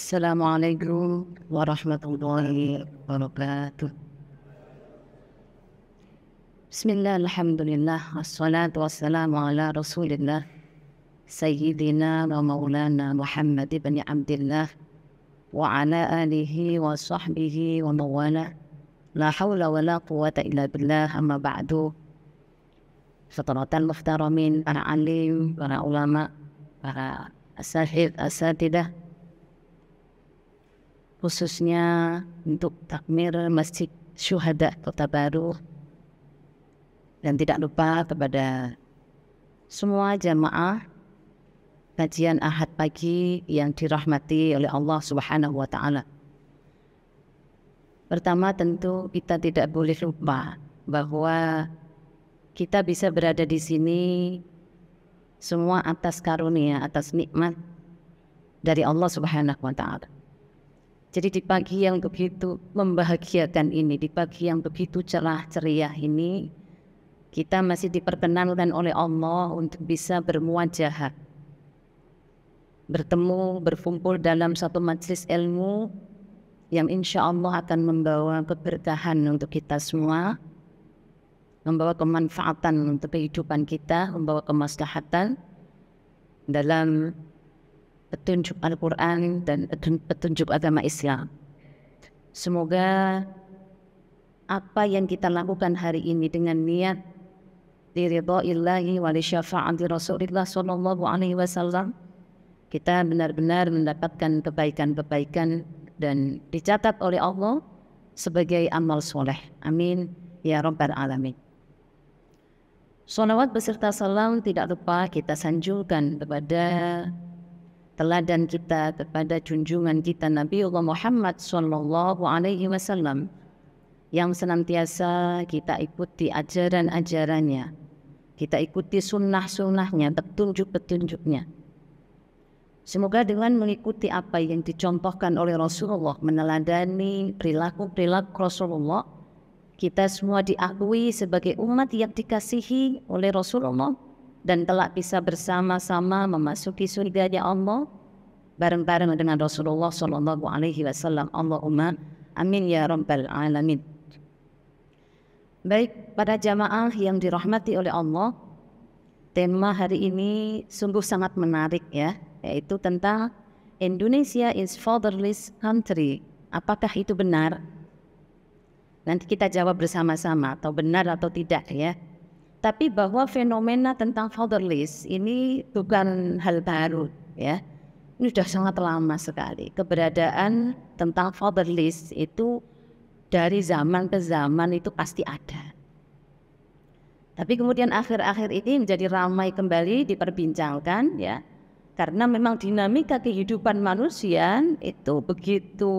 Assalamualaikum warahmatullahi wabarakatuh. Bismillah, alhamdulillah, wassalatu wassalamu ala rasulillah Sayyidina wa maulana Muhammad ibn Abdillah wa ala alihi wa sahbihi wa mawala. La hawla wa la quwata illa billah, amma ba'du. Satratan muhtaramin, para alim, para ulama, para asatidah, khususnya untuk takmir Masjid Syuhada Kota Baru, dan tidak lupa kepada semua jamaah kajian Ahad pagi yang dirahmati oleh Allah Subhanahu wa Ta'ala. Pertama, tentu kita tidak boleh lupa bahwa kita bisa berada di sini semua atas karunia, atas nikmat dari Allah Subhanahu wa Ta'ala. Jadi di pagi yang begitu membahagiakan ini, di pagi yang begitu cerah ceria ini, kita masih diperkenankan oleh Allah untuk bisa bermuajahat, bertemu, berkumpul dalam satu majelis ilmu yang insya Allah akan membawa keberkahan untuk kita semua, membawa kemanfaatan untuk kehidupan kita, membawa kemaslahatan dalam petunjuk Al-Quran dan petunjuk agama Islam. Semoga apa yang kita lakukan hari ini dengan niat diridhoillahi wa li syafa'ati Rasulillah sallallahu alaihi wasallam, kita benar-benar mendapatkan kebaikan-kebaikan dan dicatat oleh Allah sebagai amal soleh. Amin ya rabbal alamin. Sholawat beserta salam tidak lupa kita sanjungkan kepada teladan kita, kepada junjungan kita Nabiullah Muhammad sallallahu alaihi wasallam yang senantiasa kita ikuti ajaran-ajarannya, kita ikuti sunnah-sunnahnya, petunjuk-petunjuknya. Semoga dengan mengikuti apa yang dicontohkan oleh Rasulullah, meneladani perilaku-perilaku Rasulullah, kita semua diakui sebagai umat yang dikasihi oleh Rasulullah dan telah bisa bersama-sama memasuki surganya Allah bareng-bareng dengan Rasulullah sallallahu alaihi wasallam. Allahumma amin ya rabbal alamin. Baik, para jamaah yang dirahmati oleh Allah, tema hari ini sungguh sangat menarik ya, yaitu tentang Indonesia is fatherless country. Apakah itu benar? Nanti kita jawab bersama-sama atau benar atau tidak ya. Tapi bahwa fenomena tentang fatherless ini bukan hal baru ya. Ini sudah sangat lama sekali. Keberadaan tentang fatherless itu dari zaman ke zaman itu pasti ada. Tapi kemudian akhir-akhir ini menjadi ramai kembali diperbincangkan ya. Karena memang dinamika kehidupan manusia itu begitu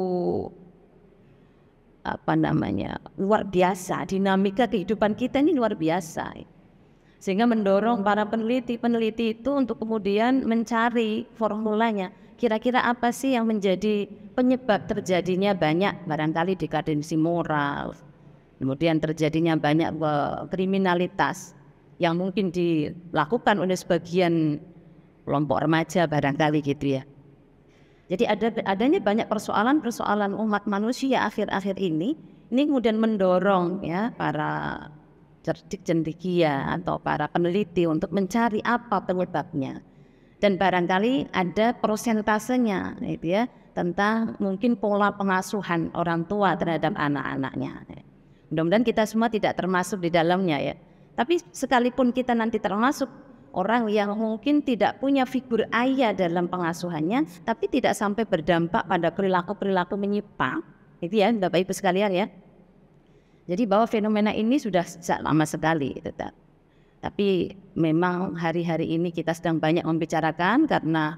luar biasa. Dinamika kehidupan kita ini luar biasa. Sehingga mendorong para peneliti itu untuk kemudian mencari formulanya. Kira-kira apa sih yang menjadi penyebab terjadinya banyak barangkali dekadensi moral, kemudian terjadinya banyak kriminalitas yang mungkin dilakukan oleh sebagian kelompok remaja barangkali gitu ya. Jadi adanya banyak persoalan-persoalan umat manusia akhir-akhir ini kemudian mendorong ya para cendekia atau para peneliti untuk mencari apa penyebabnya, dan barangkali ada prosentasenya gitu ya, tentang mungkin pola pengasuhan orang tua terhadap anak-anaknya. Mudah-mudahan kita semua tidak termasuk di dalamnya ya, tapi sekalipun kita nanti termasuk orang yang mungkin tidak punya figur ayah dalam pengasuhannya, tapi tidak sampai berdampak pada perilaku-perilaku menyimpang itu ya Bapak Ibu sekalian ya. Jadi bahwa fenomena ini sudah sejak lama sekali, tapi memang hari-hari ini kita sedang banyak membicarakan karena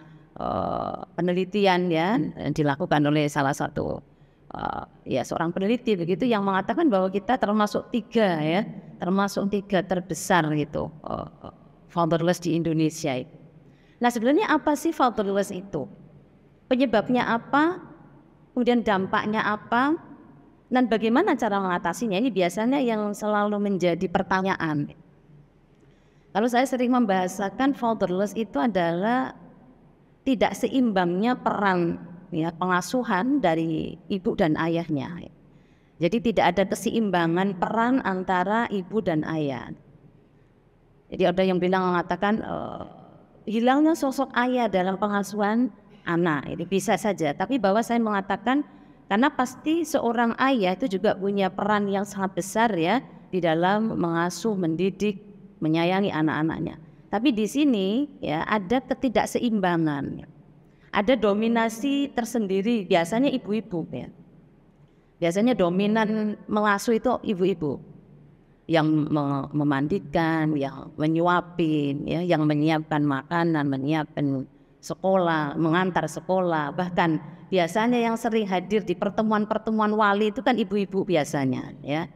penelitian ya dilakukan oleh salah satu seorang peneliti begitu yang mengatakan bahwa kita termasuk tiga terbesar gitu fatherless di Indonesia. Nah sebenarnya apa sih fatherless itu? Penyebabnya apa? Kemudian dampaknya apa? Dan bagaimana cara mengatasinya? Ini biasanya yang selalu menjadi pertanyaan. Kalau saya sering membahasakan fatherless itu adalah tidak seimbangnya peran ya pengasuhan dari ibu dan ayahnya. Jadi tidak ada keseimbangan peran antara ibu dan ayah. Jadi ada yang mengatakan hilangnya sosok ayah dalam pengasuhan anak, ini bisa saja. Tapi bahwa saya mengatakan karena pasti seorang ayah itu juga punya peran yang sangat besar ya di dalam mengasuh, mendidik, menyayangi anak-anaknya. Tapi di sini ya ada ketidakseimbangan, ada dominasi tersendiri. Biasanya ibu-ibu ya, biasanya dominan mengasuh itu ibu-ibu yang memandikan, yang menyuapin, ya, yang menyiapkan makanan, menyiapkan sekolah, mengantar sekolah. Bahkan biasanya yang sering hadir di pertemuan-pertemuan wali itu kan ibu-ibu biasanya, ya.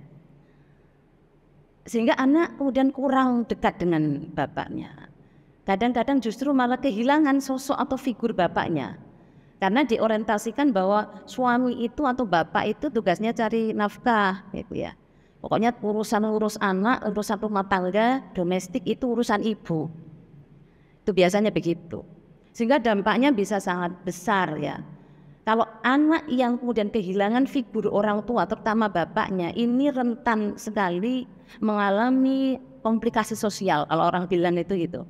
Sehingga anak kemudian kurang dekat dengan bapaknya. Kadang-kadang justru malah kehilangan sosok atau figur bapaknya. Karena diorientasikan bahwa suami itu atau bapak itu tugasnya cari nafkah, gitu ya. Pokoknya urusan ngurus anak, urusan rumah tangga, domestik itu urusan ibu. Itu biasanya begitu. Sehingga dampaknya bisa sangat besar ya. Kalau anak yang kemudian kehilangan figur orang tua, terutama bapaknya, ini rentan sekali mengalami komplikasi sosial. Kalau orang bilang itu gitu.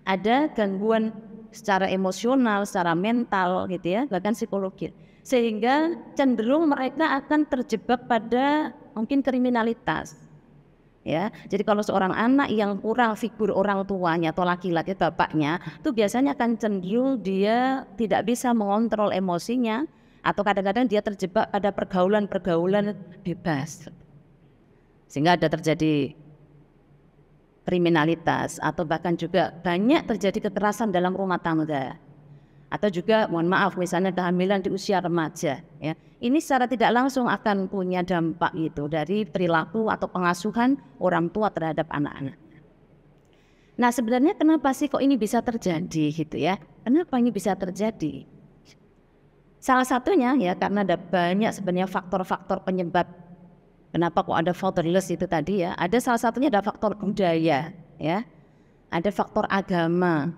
Ada gangguan secara emosional, secara mental gitu ya, bahkan psikologis. Sehingga cenderung mereka akan terjebak pada mungkin kriminalitas. Ya, jadi kalau seorang anak yang kurang figur orang tuanya atau laki-laki bapaknya, itu biasanya akan cenderung dia tidak bisa mengontrol emosinya atau kadang-kadang dia terjebak pada pergaulan-pergaulan bebas. Sehingga ada terjadi kriminalitas atau bahkan juga banyak terjadi kekerasan dalam rumah tangga. Atau juga mohon maaf misalnya kehamilan di usia remaja ya. Ini secara tidak langsung akan punya dampak itu dari perilaku atau pengasuhan orang tua terhadap anak-anak. Nah, sebenarnya kenapa sih kok ini bisa terjadi gitu ya? Kenapa ini bisa terjadi? Salah satunya ya karena ada banyak sebenarnya faktor-faktor penyebab kenapa kok ada fatherless itu tadi ya. Ada salah satunya ada faktor budaya ya. Ada faktor agama.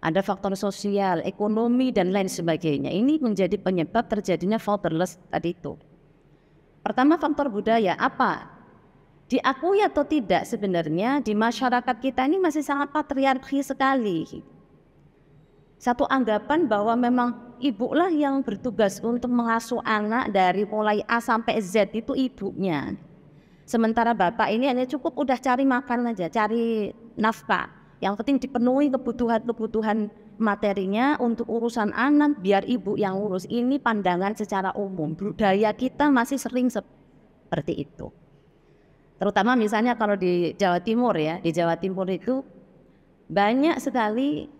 Ada faktor sosial, ekonomi, dan lain sebagainya. Ini menjadi penyebab terjadinya fatherless tadi itu. Pertama faktor budaya, apa? Diakui atau tidak sebenarnya di masyarakat kita ini masih sangat patriarki sekali. Satu anggapan bahwa memang ibulah yang bertugas untuk mengasuh anak dari mulai A sampai Z itu ibunya. Sementara bapak ini hanya cukup udah cari makan aja, cari nafkah. Yang penting dipenuhi kebutuhan materinya untuk urusan anak biar ibu yang urus. Ini pandangan secara umum. Budaya kita masih sering seperti itu. Terutama misalnya kalau di Jawa Timur ya. Di Jawa Timur itu banyak sekali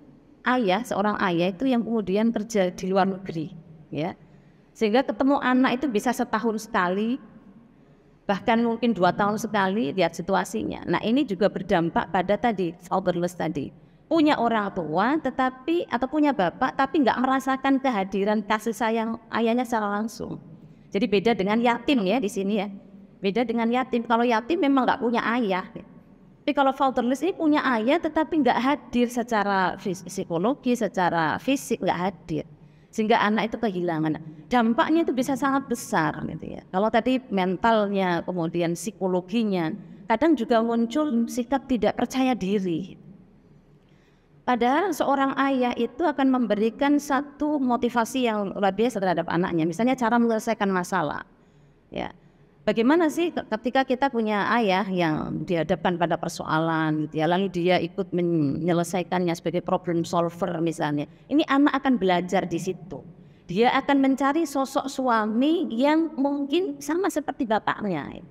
seorang ayah itu yang kemudian kerja di luar negeri. Ya. Sehingga ketemu anak itu bisa setahun sekali. Bahkan mungkin 2 tahun sekali, lihat situasinya. Nah ini juga berdampak pada tadi fatherless tadi, punya orang tua tetapi atau punya bapak tapi nggak merasakan kehadiran kasih sayang ayahnya secara langsung. Jadi beda dengan yatim ya di sini ya, beda dengan yatim. Kalau yatim memang nggak punya ayah, tapi kalau fatherless ini punya ayah tetapi nggak hadir secara psikologi, secara fisik nggak hadir. Sehingga anak itu kehilangan. Dampaknya itu bisa sangat besar gitu ya. Kalau tadi mentalnya, kemudian psikologinya, kadang juga muncul sikap tidak percaya diri. Padahal seorang ayah itu akan memberikan satu motivasi yang luar biasa terhadap anaknya. Misalnya cara menyelesaikan masalah. Ya. Bagaimana sih ketika kita punya ayah yang dihadapkan pada persoalan gitu ya, lalu dia ikut menyelesaikannya sebagai problem solver misalnya. Ini anak akan belajar di situ. Dia akan mencari sosok suami yang mungkin sama seperti bapaknya.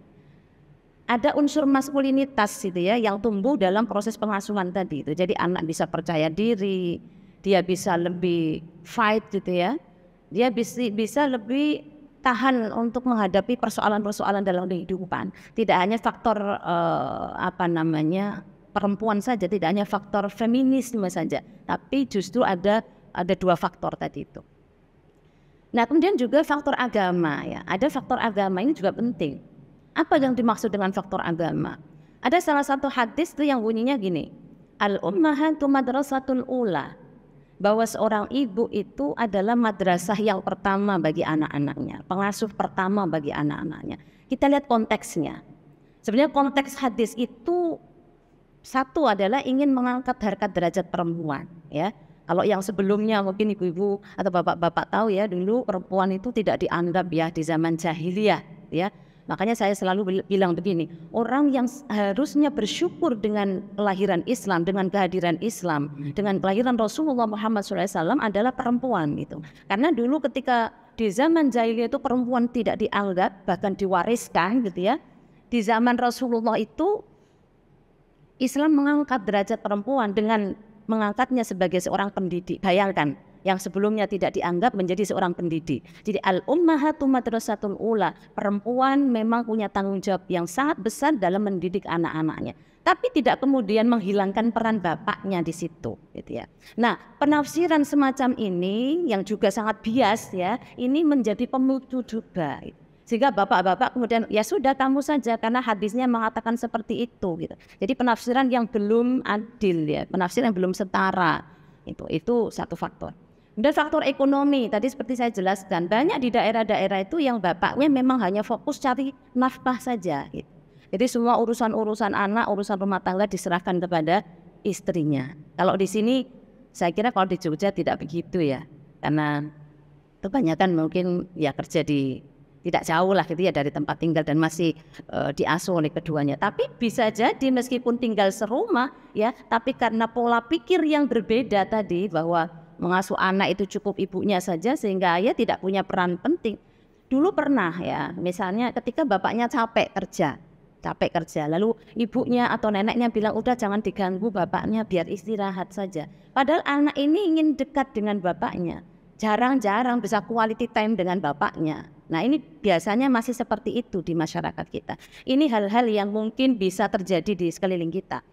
Ada unsur maskulinitas gitu ya yang tumbuh dalam proses pengasuhan tadi itu. Jadi anak bisa percaya diri, dia bisa lebih fight gitu ya. Dia bisa lebih tahan untuk menghadapi persoalan-persoalan dalam kehidupan. Tidak hanya faktor perempuan saja, tidak hanya faktor feminisme saja, tapi justru ada 2 faktor tadi itu. Nah kemudian juga faktor agama ya, ada faktor agama ini juga penting. Apa yang dimaksud dengan faktor agama? Ada salah satu hadis tuh yang bunyinya gini, al-ummahatu madrasatul ula. bahwa seorang ibu itu adalah madrasah yang pertama bagi anak-anaknya, pengasuh pertama bagi anak-anaknya. Kita lihat konteksnya. Sebenarnya konteks hadis itu satu adalah ingin mengangkat harkat derajat perempuan, ya. Kalau yang sebelumnya mungkin ibu-ibu atau bapak-bapak tahu ya, dulu perempuan itu tidak dianggap ya di zaman jahiliyah, ya. Makanya saya selalu bilang begini, orang yang harusnya bersyukur dengan kelahiran Islam, dengan kehadiran Islam, dengan kelahiran Rasulullah Muhammad SAW adalah perempuan itu. Karena dulu ketika di zaman jahiliyah itu perempuan tidak dianggap, bahkan diwariskan gitu ya. Di zaman Rasulullah itu Islam mengangkat derajat perempuan dengan mengangkatnya sebagai seorang pendidik. Bayangkan, yang sebelumnya tidak dianggap menjadi seorang pendidik. Jadi al-ummahatu madrasatul ula, perempuan memang punya tanggung jawab yang sangat besar dalam mendidik anak-anaknya. Tapi tidak kemudian menghilangkan peran bapaknya di situ, gitu ya. Nah, penafsiran semacam ini yang juga sangat bias ya, ini menjadi pemicu juga. Sehingga bapak-bapak kemudian ya sudah kamu saja karena hadisnya mengatakan seperti itu, gitu. Jadi penafsiran yang belum adil ya, penafsiran yang belum setara. Itu satu faktor. Dan faktor ekonomi, tadi seperti saya jelaskan, banyak di daerah-daerah itu yang bapaknya memang hanya fokus cari nafkah saja. Gitu. Jadi semua urusan-urusan anak, urusan rumah tangga diserahkan kepada istrinya. Kalau di sini, saya kira kalau di Jogja tidak begitu ya. Karena kebanyakan mungkin ya kerja tidak jauh lah gitu ya dari tempat tinggal dan masih diasuh oleh keduanya. Tapi bisa jadi meskipun tinggal serumah ya, tapi karena pola pikir yang berbeda tadi bahwa mengasuh anak itu cukup ibunya saja sehingga ayah tidak punya peran penting. Dulu pernah ya, misalnya ketika bapaknya capek kerja, lalu ibunya atau neneknya bilang udah jangan diganggu bapaknya biar istirahat saja. Padahal anak ini ingin dekat dengan bapaknya, jarang-jarang bisa quality time dengan bapaknya. Nah ini biasanya masih seperti itu di masyarakat kita. Ini hal-hal yang mungkin bisa terjadi di sekeliling kita.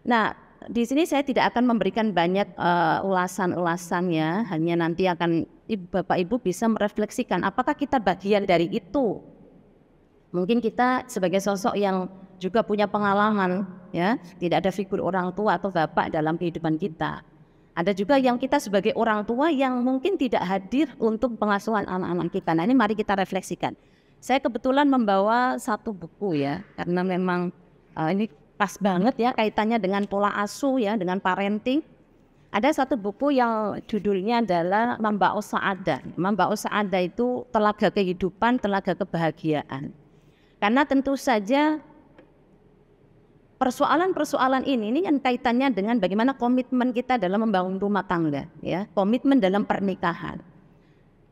Nah, di sini saya tidak akan memberikan banyak ulasan-ulasannya, hanya nanti akan Bapak Ibu bisa merefleksikan apakah kita bagian dari itu. Mungkin kita sebagai sosok yang juga punya pengalaman, ya, tidak ada figur orang tua atau bapak dalam kehidupan kita. Ada juga yang kita sebagai orang tua yang mungkin tidak hadir untuk pengasuhan anak-anak kita. Nah ini mari kita refleksikan. Saya kebetulan membawa satu buku ya, karena memang ini pas banget ya kaitannya dengan pola asuh ya, dengan parenting. Ada satu buku yang judulnya adalah Manba'us Sa'adah. Manba'us Sa'adah itu telaga kehidupan, telaga kebahagiaan. Karena tentu saja persoalan-persoalan ini kan kaitannya dengan bagaimana komitmen kita dalam membangun rumah tangga ya, komitmen dalam pernikahan.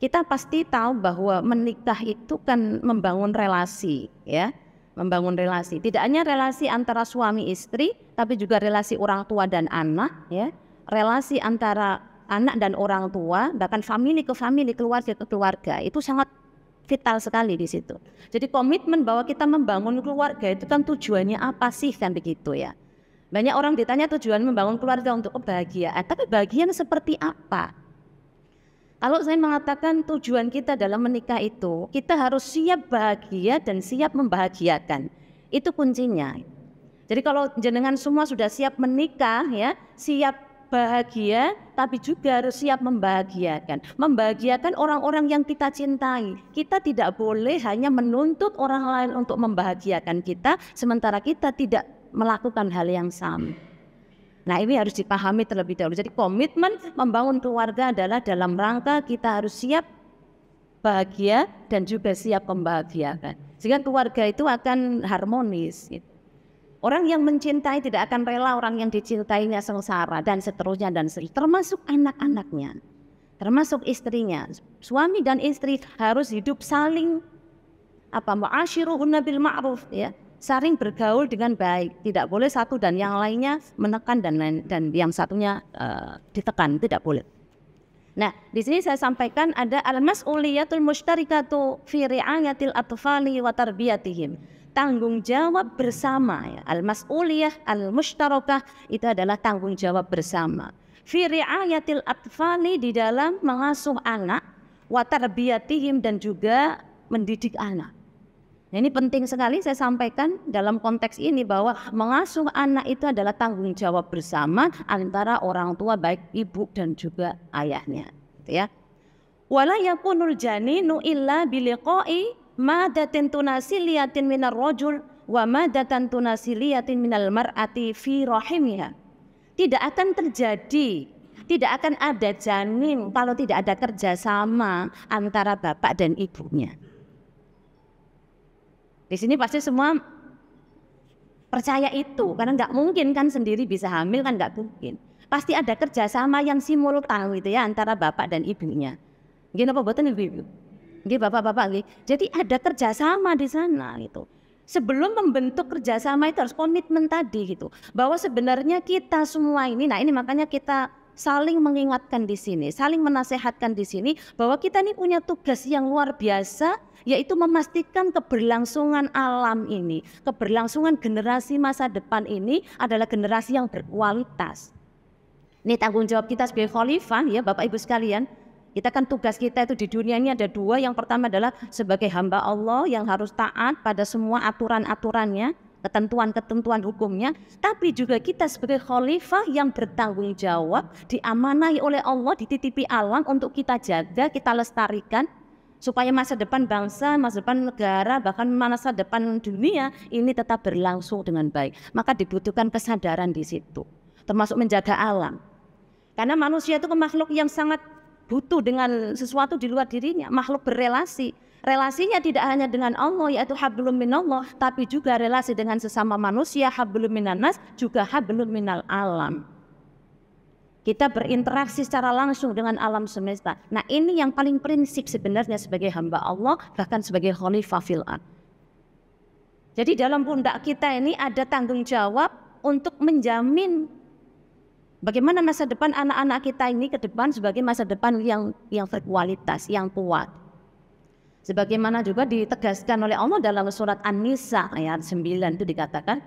Kita pasti tahu bahwa menikah itu kan membangun relasi ya. Membangun relasi, tidak hanya relasi antara suami istri, tapi juga relasi orang tua dan anak, ya, relasi antara anak dan orang tua, bahkan famili ke famili, keluarga ke keluarga, itu sangat vital sekali di situ. Jadi komitmen bahwa kita membangun keluarga itu kan tujuannya apa sih kan begitu ya. Banyak orang ditanya tujuan membangun keluarga untuk kebahagiaan, tapi bahagian seperti apa? Kalau saya mengatakan tujuan kita dalam menikah itu, kita harus siap bahagia dan siap membahagiakan. Itu kuncinya. Jadi kalau jenengan semua sudah siap menikah ya, siap bahagia, tapi juga harus siap membahagiakan. Membahagiakan orang-orang yang kita cintai. Kita tidak boleh hanya menuntut orang lain untuk membahagiakan kita, sementara kita tidak melakukan hal yang sama. Nah ini harus dipahami terlebih dahulu. Jadi komitmen membangun keluarga adalah dalam rangka kita harus siap bahagia dan juga siap membahagiakan. Sehingga keluarga itu akan harmonis. Orang yang mencintai tidak akan rela orang yang dicintainya sengsara dan seterusnya termasuk anak-anaknya, termasuk istrinya. Suami dan istri harus hidup saling ma'asyiruhunna bil ma'ruf ya. Saling bergaul dengan baik, tidak boleh satu dan yang lainnya menekan dan yang satunya ditekan, tidak boleh. Nah, di sini saya sampaikan ada al-mas'uliyatul musytarikatu fi ri'ayatil atfali wa tarbiyatihim. Tanggung jawab bersama ya. Al-mas'uliyah al-musytarakah itu adalah tanggung jawab bersama. Fi ri'ayatil atfali di dalam mengasuh anak wa tarbiyatihim dan juga mendidik anak. Nah, ini penting sekali saya sampaikan dalam konteks ini bahwa mengasuh anak itu adalah tanggung jawab bersama antara orang tua baik ibu dan juga ayahnya, gitu ya. Wala yakunul janinu illa biliqa'i madatin tunasiliyatin minar rajul wa madatan tunasiliyatin minal mar'ati fi rahimiha. Tidak akan terjadi, tidak akan ada janin kalau tidak ada kerjasama antara bapak dan ibunya. Di sini pasti semua percaya itu, karena nggak mungkin kan sendiri bisa hamil, kan nggak mungkin. Pasti ada kerjasama yang simultan gitu ya antara bapak dan ibunya. Gini apa buatan ibu-ibu? Gini bapak-bapak gitu. Jadi ada kerjasama di sana gitu. Sebelum membentuk kerjasama itu harus komitmen tadi gitu. Bahwa sebenarnya kita semua ini, nah ini makanya kita saling mengingatkan di sini, saling menasehatkan di sini bahwa kita ini punya tugas yang luar biasa, yaitu memastikan keberlangsungan alam ini, keberlangsungan generasi masa depan ini adalah generasi yang berkualitas. Ini tanggung jawab kita sebagai khalifah ya Bapak Ibu sekalian. Kita kan tugas kita itu di dunia ini ada dua. Yang pertama adalah sebagai hamba Allah yang harus taat pada semua aturan-aturannya, ketentuan-ketentuan hukumnya. Tapi juga kita sebagai khalifah yang bertanggung jawab, diamanahi oleh Allah, dititipi alam untuk kita jaga, kita lestarikan, supaya masa depan bangsa, masa depan negara, bahkan masa depan dunia ini tetap berlangsung dengan baik. Maka dibutuhkan kesadaran di situ, termasuk menjaga alam. Karena manusia itu makhluk yang sangat butuh dengan sesuatu di luar dirinya, makhluk berrelasi. Relasinya tidak hanya dengan Allah yaitu hablum minallah, tapi juga relasi dengan sesama manusia, hablum minannas, juga hablum minal alam. Kita berinteraksi secara langsung dengan alam semesta. Nah ini yang paling prinsip sebenarnya sebagai hamba Allah, bahkan sebagai khalifah fil ard. Jadi dalam pundak kita ini ada tanggung jawab untuk menjamin bagaimana masa depan anak-anak kita ini ke depan sebagai masa depan yang berkualitas, yang kuat. Sebagaimana juga ditegaskan oleh Allah dalam surat An-Nisa ayat 9 itu dikatakan,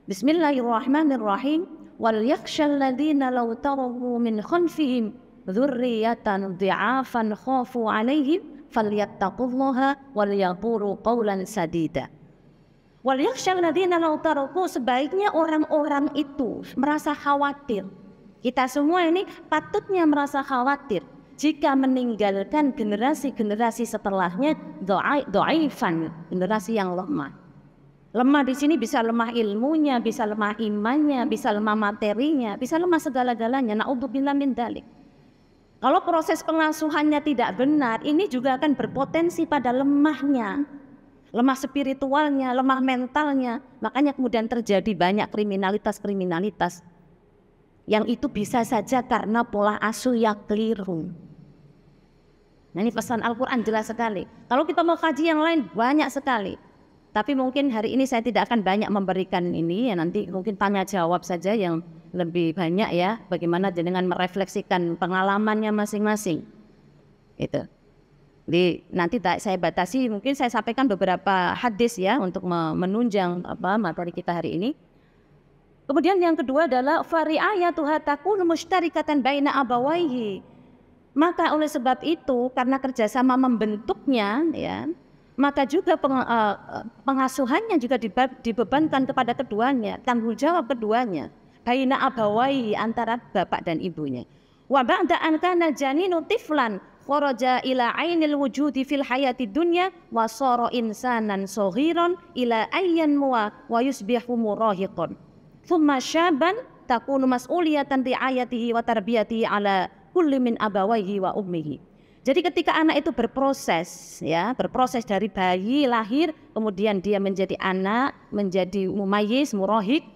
Bismillahirrahmanirrahim, wal yakhshal ladzina law taraku min khalfihim dzurriyyatan dhi'afan khafu 'alaihim falyattaqullaha wal yaqulu qawlan sadida. Wal yakhshal ladzina law taraku, sebaiknya orang-orang itu merasa khawatir. Kita semua ini patutnya merasa khawatir jika meninggalkan generasi-generasi setelahnya dhaifan, generasi yang lemah. Lemah di sini bisa lemah ilmunya, bisa lemah imannya, bisa lemah materinya, bisa lemah segala-galanya. Na'udzubillah min dzalik. Kalau proses pengasuhannya tidak benar, ini juga akan berpotensi pada lemahnya, lemah spiritualnya, lemah mentalnya. Makanya kemudian terjadi banyak kriminalitas yang itu bisa saja karena pola asuh yang keliru. Nah ini pesan Al-Quran jelas sekali. Kalau kita mau kaji yang lain banyak sekali. Tapi mungkin hari ini saya tidak akan banyak memberikan ini ya, nanti mungkin tanya jawab saja yang lebih banyak ya. Bagaimana dengan merefleksikan pengalamannya masing-masing. Itu. Jadi nanti saya batasi, mungkin saya sampaikan beberapa hadis ya untuk menunjang materi kita hari ini. Kemudian yang kedua adalah fari'ayatuha takunu musytarikatan baina abawaihi. Maka oleh sebab itu karena kerjasama membentuknya ya, maka juga pengasuhannya juga dibebankan kepada keduanya, tanggung jawab keduanya, baina abawaihi, antara bapak dan ibunya. Wa ba'da an kana janinu tiflan kharaja ila ainil wujudi fil hayati dunya wa sara insanan saghiran ila ayyan wa yusbihu murahiqan. Thumma syaban takunu mas'uliyatan ri'ayatihi wa tarbiyatihi ala kulli min abawaihi wa ummihi. Jadi ketika anak itu berproses ya, berproses dari bayi lahir, kemudian dia menjadi anak, menjadi mumayyiz, murahik,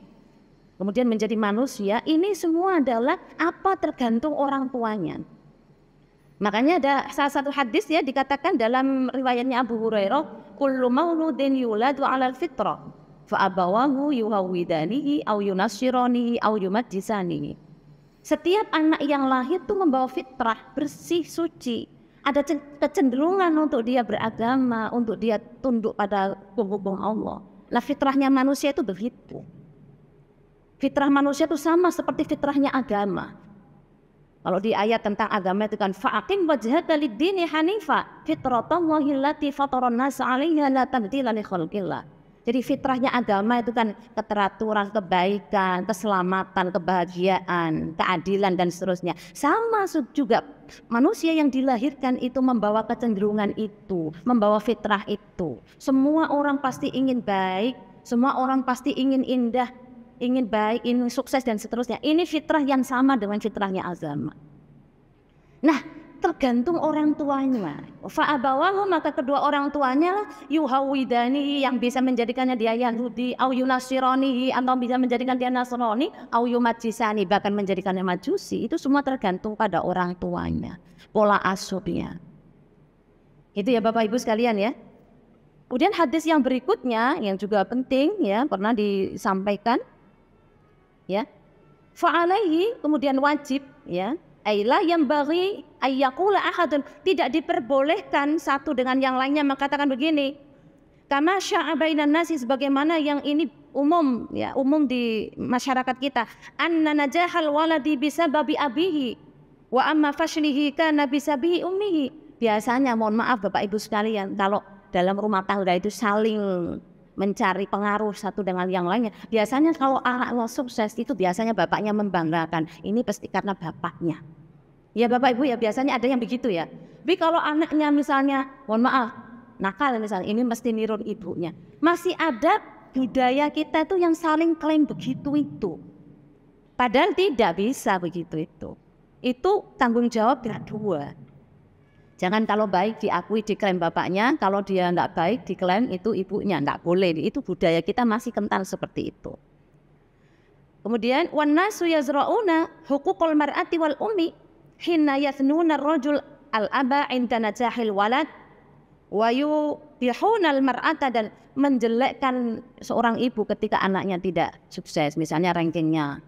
kemudian menjadi manusia, ini semua adalah apa tergantung orang tuanya. Makanya ada salah satu hadis ya dikatakan dalam riwayatnya Abu Hurairah, kullu mauludin yuladu 'alal fitrah fa'abawahu yuhawwidanihi au yunassiranihi au yumajjisanihi. Setiap anak yang lahir itu membawa fitrah bersih, suci. Ada kecenderungan untuk dia beragama, untuk dia tunduk pada hukum Allah. Nah fitrahnya manusia itu begitu. Fitrah manusia itu sama seperti fitrahnya agama. Kalau di ayat tentang agama itu kan fa'aqim wajhaka lid-dini hanifa fitratallahi allati fataran nas 'alaiha la tabdila li khalqillah. Jadi fitrahnya agama itu kan keteraturan, kebaikan, keselamatan, kebahagiaan, keadilan dan seterusnya. Sama juga manusia yang dilahirkan itu membawa kecenderungan itu, membawa fitrah itu. Semua orang pasti ingin baik, semua orang pasti ingin indah, ingin baik, ingin sukses dan seterusnya. Ini fitrah yang sama dengan fitrahnya agama. Nah, tergantung orang tuanya. Fa'abawahu, maka kedua orang tuanya yuhawidanihi, yang bisa menjadikannya dia Yahudi, au yunasironihi, atau bisa menjadikan dia Nasrani, au yumajisani, bahkan menjadikannya Majusi. Itu semua tergantung pada orang tuanya, pola asuhnya. Itu ya Bapak Ibu sekalian ya. Kemudian hadis yang berikutnya yang juga penting ya, pernah disampaikan ya. Fa'alaihi, kemudian wajib ya. Aila yang bagi ayyakula ahadun, tidak diperbolehkan satu dengan yang lainnya mengatakan begini. Kama sya'a bainan nasi, sebagaimana yang ini umum ya, umum di masyarakat kita. Anna najahal waladi bisababi abihi wa amma fashlihi kana bisabihi ummihi. Biasanya mohon maaf Bapak Ibu sekalian, kalau dalam rumah tangga itu saling mencari pengaruh satu dengan yang lainnya. Biasanya kalau anaknya sukses itu biasanya bapaknya membanggakan. Ini pasti karena bapaknya. Ya Bapak Ibu ya, biasanya ada yang begitu ya. Tapi kalau anaknya misalnya, mohon maaf, nakal misalnya, ini mesti nirun ibunya. Masih ada budaya kita itu yang saling klaim begitu itu. Padahal tidak bisa begitu itu. Itu tanggung jawab berdua. Jangan kalau baik diakui diklaim bapaknya, kalau dia tidak baik diklaim itu ibunya, tidak boleh. Itu budaya kita masih kental seperti itu. Kemudian wan nasu yazra'una huquqal mar'ati wal ummi hina yathnuna ar-rajul al-aba 'inda najahil walad wa yubihuna al-mar'ata, dan menjelekkan seorang ibu ketika anaknya tidak sukses, misalnya rankingnya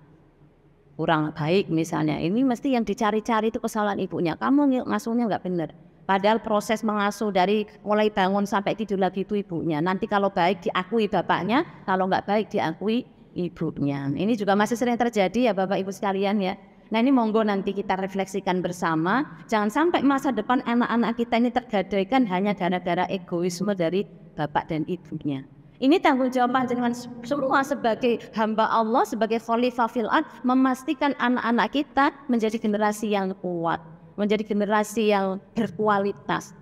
kurang baik misalnya. Ini mesti yang dicari-cari itu kesalahan ibunya. Kamu ngasuhnya nggak benar. Padahal proses mengasuh dari mulai bangun sampai tidur lagi itu ibunya. Nanti kalau baik diakui bapaknya, kalau nggak baik diakui ibunya. Ini juga masih sering terjadi ya Bapak Ibu sekalian ya. Nah ini monggo nanti kita refleksikan bersama. Jangan sampai masa depan anak-anak kita ini tergadaikan hanya gara-gara egoisme dari bapak dan ibunya. Ini tanggung jawab panjenengan semua sebagai hamba Allah, sebagai khalifah fil ard, memastikan anak-anak kita menjadi generasi yang kuat, menjadi generasi yang berkualitas.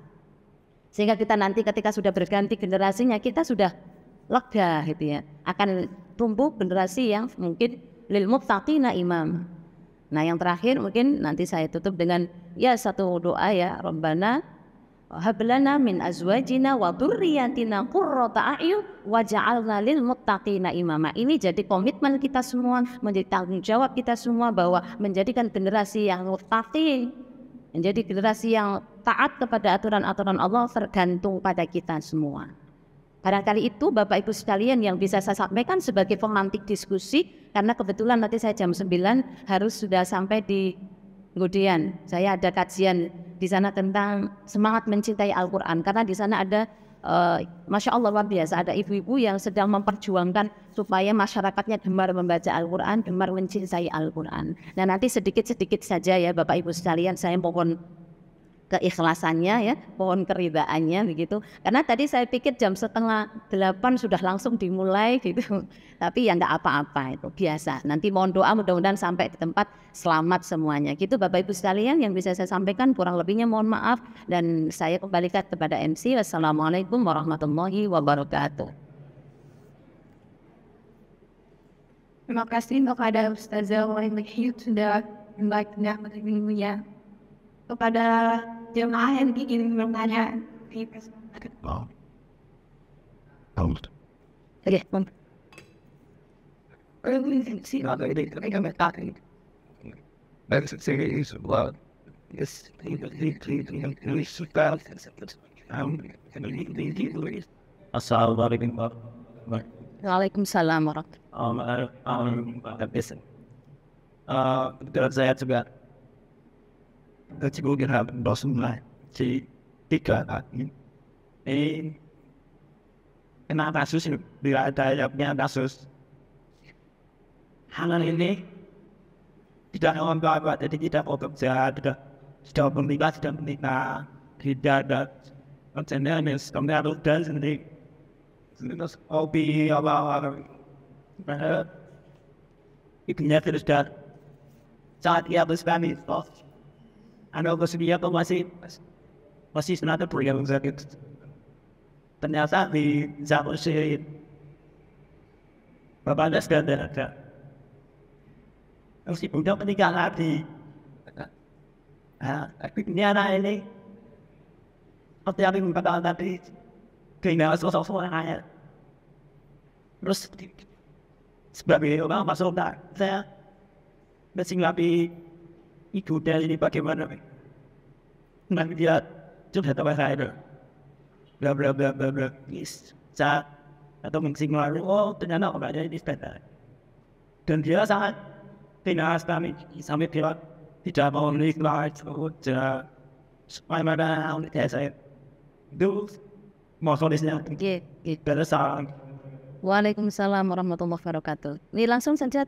Sehingga kita nanti ketika sudah berganti generasinya, kita sudah lega gitu ya. Akan tumbuh generasi yang mungkin lil muttaqina imam. Nah yang terakhir mungkin nanti saya tutup dengan ya satu doa ya. Rabbana hablana min azwajina wa dzurriyyatina qurrata a'yun waj'alna lil muttaqina imama. Ini jadi komitmen kita semua, menjadi tanggung jawab kita semua bahwa menjadikan generasi yang muttaqin, menjadi generasi yang taat kepada aturan-aturan Allah tergantung pada kita semua. Barangkali itu Bapak Ibu sekalian yang bisa saya sampaikan sebagai pemantik diskusi, karena kebetulan nanti saya jam 9 harus sudah sampai di Kemudian saya ada kajian di sana tentang semangat mencintai Al-Quran, karena di sana ada Masya Allah luar biasa, ada ibu-ibu yang sedang memperjuangkan supaya masyarakatnya gemar membaca Al-Quran, gemar mencintai Al-Quran. Nah nanti sedikit-sedikit saja ya Bapak Ibu sekalian, saya mohon keikhlasannya ya, mohon keridaannya begitu. Karena tadi saya pikir jam 7:30 sudah langsung dimulai gitu. Tapi ya enggak apa-apa, itu biasa. Nanti mohon doa mudah-mudahan sampai di tempat selamat semuanya. Gitu Bapak Ibu sekalian yang bisa saya sampaikan, kurang lebihnya mohon maaf dan saya kembalikan kepada MC. Wassalamualaikum warahmatullahi wabarakatuh. Terima kasih kepada Ustazah Wahyu sudah membagikan kepada jemaah yang ingin bertanya. Assalamualaikum warahmatullahi Waalaikumsalam warahmatullahi wabarakatuh. Saya juga juga harap Rasulullah si tiga ini kena kasus bila ada yang punya kasus halal ini tidak orang tua, jadi tidak bekerja, tidak menikah, tidak ada kerjanya, kami harus dan sendiri. Terus hobi apa ibunya terus dan saat ia bersekali, anak bersedia tuh masih senada program sakit. Ternyata di zaman sih bapaknya sudah ada. Terus ibunya menikah lagi. Ini anak ini seperti yang dikatakan tadi, kehilangan sosok suaranya. Terus sebagai orang masuk saya mensikapi ibu dari ini bagaimana? Nanti dia sudah tahu saya itu, bla bla bla bla bla, saat atau mensikapi ternyata orangnya ini sepeda, dan dia sangat tidak kami sampai dia tidak mau menikah saja supaya mana oleh saya itu mau tulisnya pada saat. Waalaikumsalam warahmatullahi wabarakatuh. Ini langsung saja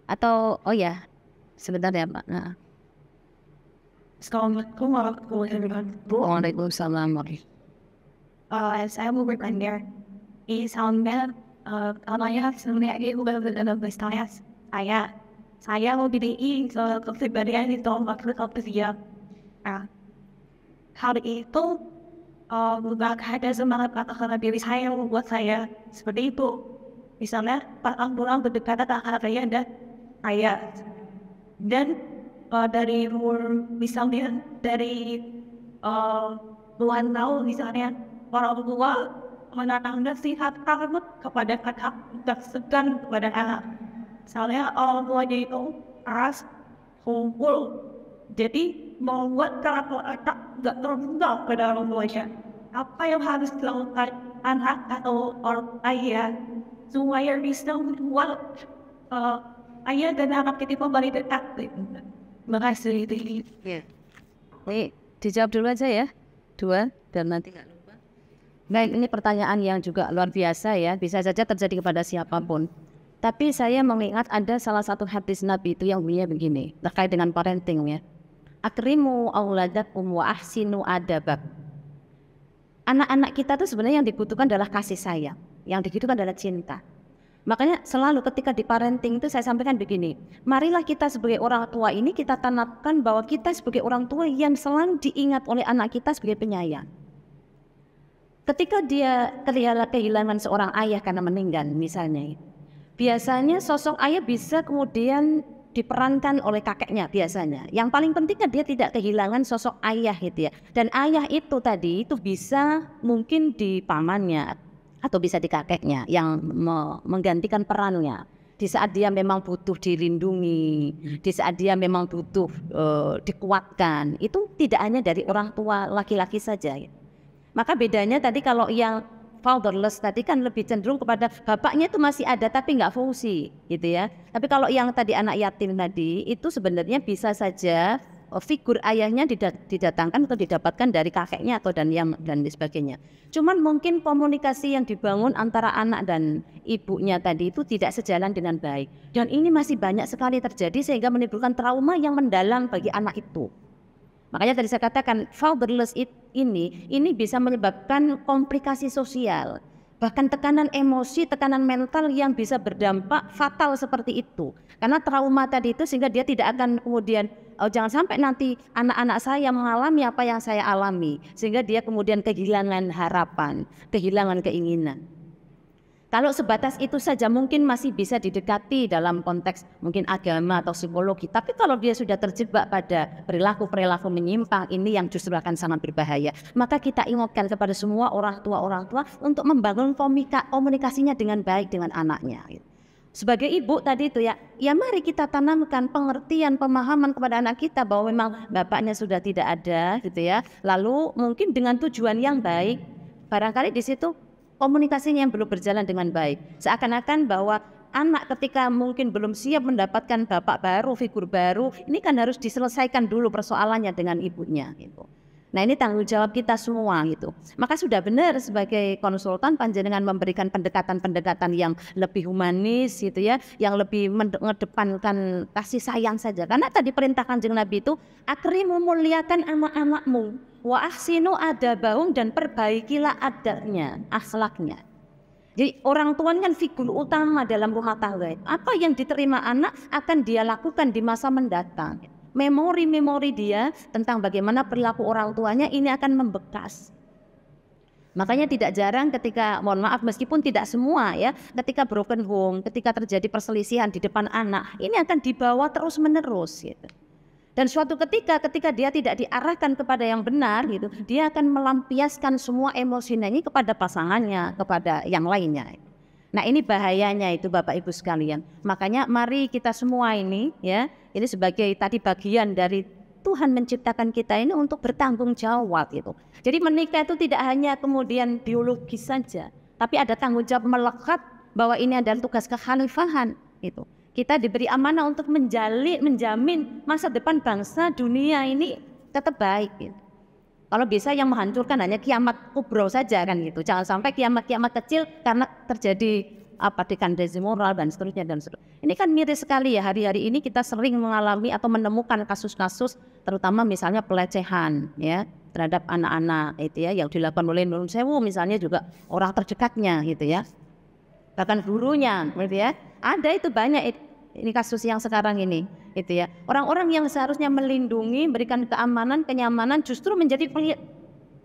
atau oh ya sebentar ya Pak. Nah. Assalamualaikum warahmatullahi wabarakatuh. Waalaikumsalam. Saya mau bertanya, misalnya saya sebenarnya saya mau pilih kepribadian itu maksud dia. Hal itu bukan ada semangat kata-kata diri saya yang membuat saya seperti itu. Misalnya pas orang berdekatan terhadap saya dan ayah, dan dari umur misalnya dari puluhan tahun misalnya orang tua menanam nasihat takut kepada kakak dan segan kepada anak. Misalnya orang tuanya itu keras, kumpul, jadi membuat karakter anak tidak terbuka pada orang tuanya. Apa yang harus dilakukan anak atau orang ayah supaya bisa membuat ayah dan anak itu kembali dekat? Terima kasih. Nih dijawab dulu aja ya, 2 dan nanti nggak lupa. Baik, ini pertanyaan yang juga luar biasa ya, bisa saja terjadi kepada siapapun. Tapi saya mengingat ada salah satu hadis Nabi itu yang bunyinya begini, terkait dengan parenting ya. Akrimu auladakum wa ahsinu adabak. Anak-anak kita itu sebenarnya yang dibutuhkan adalah kasih sayang, yang dibutuhkan adalah cinta. Makanya selalu ketika di parenting itu saya sampaikan begini, marilah kita sebagai orang tua ini kita tanamkan bahwa kita sebagai orang tua yang selalu diingat oleh anak kita sebagai penyayang. Ketika dia kehilangan seorang ayah karena meninggal misalnya, biasanya sosok ayah bisa kemudian diperankan oleh kakeknya biasanya. Yang paling pentingnya dia tidak kehilangan sosok ayah gitu ya. Dan ayah itu tadi itu bisa mungkin di pamannya atau bisa di kakeknya yang menggantikan perannya. Di saat dia memang butuh dilindungi, di saat dia memang butuh dikuatkan, itu tidak hanya dari orang tua laki-laki saja. Maka bedanya tadi kalau yang fatherless tadi kan lebih cenderung kepada bapaknya itu masih ada tapi nggak fungsi gitu ya. Tapi kalau yang tadi anak yatim tadi itu sebenarnya bisa saja figur ayahnya didatangkan atau didapatkan dari kakeknya atau dan sebagainya. Cuman mungkin komunikasi yang dibangun antara anak dan ibunya tadi itu tidak sejalan dengan baik. Dan ini masih banyak sekali terjadi sehingga menimbulkan trauma yang mendalam bagi anak itu. Makanya tadi saya katakan fatherless ini bisa menyebabkan komplikasi sosial, bahkan tekanan emosi, tekanan mental yang bisa berdampak fatal seperti itu. Karena trauma tadi itu sehingga dia tidak akan kemudian jangan sampai nanti anak-anak saya mengalami apa yang saya alami, sehingga dia kemudian kehilangan harapan, kehilangan keinginan. Kalau sebatas itu saja mungkin masih bisa didekati dalam konteks mungkin agama atau psikologi. Tapi kalau dia sudah terjebak pada perilaku-perilaku menyimpang, ini yang justru akan sangat berbahaya. Maka kita ingatkan kepada semua orang tua untuk membangun komunikasinya dengan baik dengan anaknya. Sebagai ibu tadi itu ya mari kita tanamkan pengertian, pemahaman kepada anak kita bahwa memang bapaknya sudah tidak ada gitu ya. Lalu mungkin dengan tujuan yang baik, barangkali di situ komunikasinya yang belum berjalan dengan baik. Seakan-akan bahwa anak ketika mungkin belum siap mendapatkan bapak baru, figur baru, ini kan harus diselesaikan dulu persoalannya dengan ibunya gitu. Nah ini tanggung jawab kita semua gitu. Maka sudah benar sebagai konsultan panjenengan memberikan pendekatan-pendekatan yang lebih humanis gitu ya, yang lebih mengedepankan kasih sayang saja. Karena tadi perintah Kanjeng Nabi itu akrimu, muliakan anak-anakmu, wa ahsinu adabahum, dan perbaikilah adabnya, akhlaknya. Jadi orang tua kan figur utama dalam rumah tangga. Apa yang diterima anak akan dia lakukan di masa mendatang. Memori-memori dia tentang bagaimana perilaku orang tuanya ini akan membekas. Makanya tidak jarang ketika, mohon maaf meskipun tidak semua ya, ketika broken home, ketika terjadi perselisihan di depan anak, ini akan dibawa terus menerus gitu. Dan suatu ketika dia tidak diarahkan kepada yang benar gitu, dia akan melampiaskan semua emosinya ini kepada pasangannya, kepada yang lainnya. Nah ini bahayanya itu Bapak Ibu sekalian. Makanya mari kita semua ini ya, ini sebagai tadi bagian dari Tuhan menciptakan kita ini untuk bertanggung jawab gitu. Jadi menikah itu tidak hanya kemudian biologis saja, tapi ada tanggung jawab melekat bahwa ini adalah tugas kekhalifahan gitu. Kita diberi amanah untuk menjamin masa depan bangsa dunia ini tetap baik gitu. Kalau bisa yang menghancurkan hanya kiamat kubro saja kan gitu. Jangan sampai kiamat-kiamat kecil karena terjadi degradasi moral dan seterusnya dan seterusnya. Ini kan miris sekali ya, hari-hari ini kita sering mengalami atau menemukan kasus-kasus terutama misalnya pelecehan ya terhadap anak-anak itu ya yang dilakukan oleh Nun Sewu misalnya, juga orang terdekatnya gitu ya. Bahkan gurunya gitu ya. Ada itu banyak ini kasus yang sekarang ini itu ya. Orang-orang yang seharusnya melindungi, berikan keamanan, kenyamanan justru menjadi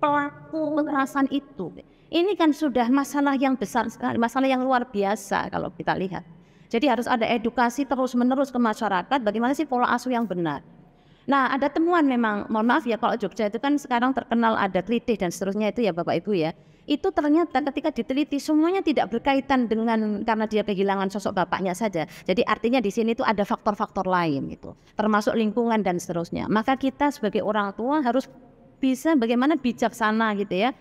pelaku kekerasan itu. Ini kan sudah masalah yang besar sekali, masalah yang luar biasa kalau kita lihat. Jadi harus ada edukasi terus-menerus ke masyarakat bagaimana sih pola asuh yang benar. Nah ada temuan memang, mohon maaf ya kalau Jogja itu kan sekarang terkenal ada kelitih dan seterusnya itu ya Bapak Ibu ya. Itu ternyata ketika diteliti semuanya tidak berkaitan dengan karena dia kehilangan sosok bapaknya saja. Jadi artinya di sini itu ada faktor-faktor lain gitu, termasuk lingkungan dan seterusnya. Maka kita sebagai orang tua harus bisa bagaimana bijaksana gitu ya,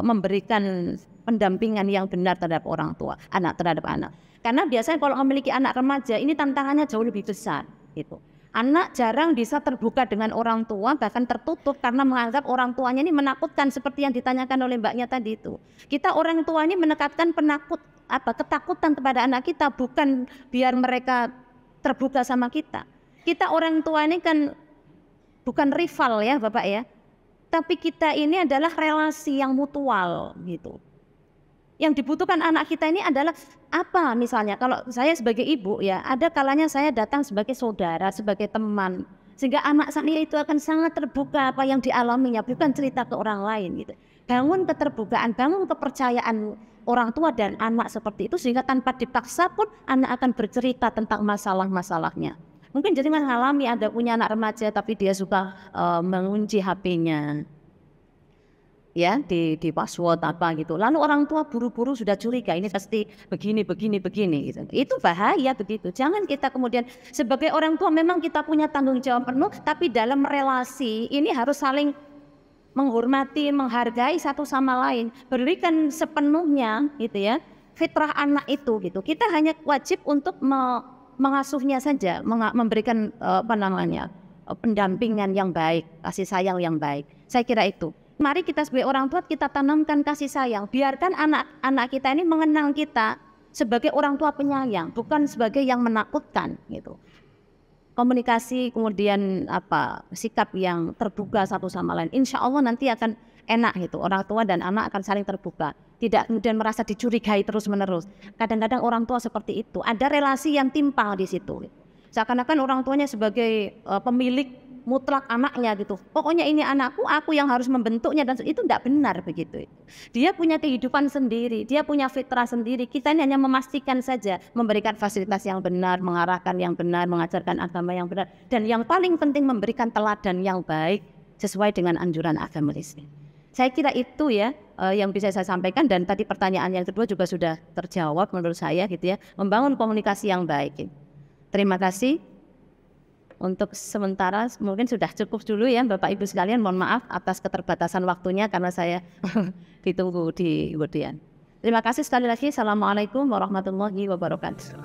memberikan pendampingan yang benar terhadap orang tua, anak terhadap anak. Karena biasanya kalau memiliki anak remaja ini tantangannya jauh lebih besar gitu. Anak jarang bisa terbuka dengan orang tua, bahkan tertutup karena menganggap orang tuanya ini menakutkan seperti yang ditanyakan oleh mbaknya tadi itu. Kita orang tua ini menekatkan ketakutan kepada anak kita bukan biar mereka terbuka sama kita. Kita orang tua ini kan bukan rival ya Bapak ya, tapi kita ini adalah relasi yang mutual gitu. Yang dibutuhkan anak kita ini adalah apa, misalnya kalau saya sebagai ibu ya, ada kalanya saya datang sebagai saudara, sebagai teman, sehingga anak saya itu akan sangat terbuka apa yang dialaminya, bukan cerita ke orang lain gitu. Bangun keterbukaan, bangun kepercayaan orang tua dan anak seperti itu, sehingga tanpa dipaksa pun anak akan bercerita tentang masalah-masalahnya. Mungkin jadi mengalami ada punya anak remaja tapi dia suka mengunci HP-nya. Ya di password apa gitu, lalu orang tua buru-buru sudah curiga ini pasti begini gitu. Itu bahaya begitu. Jangan kita kemudian sebagai orang tua memang kita punya tanggung jawab penuh, tapi dalam relasi ini harus saling menghormati, menghargai satu sama lain, berikan sepenuhnya gitu ya fitrah anak itu gitu. Kita hanya wajib untuk mengasuhnya saja, memberikan pendampingan yang baik, kasih sayang yang baik. Saya kira itu. Mari kita sebagai orang tua kita tanamkan kasih sayang. Biarkan anak-anak kita ini mengenal kita sebagai orang tua penyayang, bukan sebagai yang menakutkan gitu. Komunikasi kemudian sikap yang terbuka satu sama lain. Insya Allah nanti akan enak gitu. Orang tua dan anak akan saling terbuka. Tidak kemudian merasa dicurigai terus-menerus. Kadang-kadang orang tua seperti itu. Ada relasi yang timpang di situ. Seakan-akan orang tuanya sebagai pemilik mutlak anaknya gitu. Pokoknya ini anakku, aku yang harus membentuknya, dan itu tidak benar begitu. Dia punya kehidupan sendiri, dia punya fitrah sendiri. Kita ini hanya memastikan saja, memberikan fasilitas yang benar, mengarahkan yang benar, mengajarkan agama yang benar, dan yang paling penting memberikan teladan yang baik sesuai dengan anjuran agama Islam. Saya kira itu ya yang bisa saya sampaikan, dan tadi pertanyaan yang kedua juga sudah terjawab menurut saya gitu ya, membangun komunikasi yang baik. Terima kasih. Untuk sementara mungkin sudah cukup dulu ya Bapak Ibu sekalian, mohon maaf atas keterbatasan waktunya karena saya ditunggu di kemudian. Terima kasih sekali lagi. Assalamualaikum warahmatullahi wabarakatuh.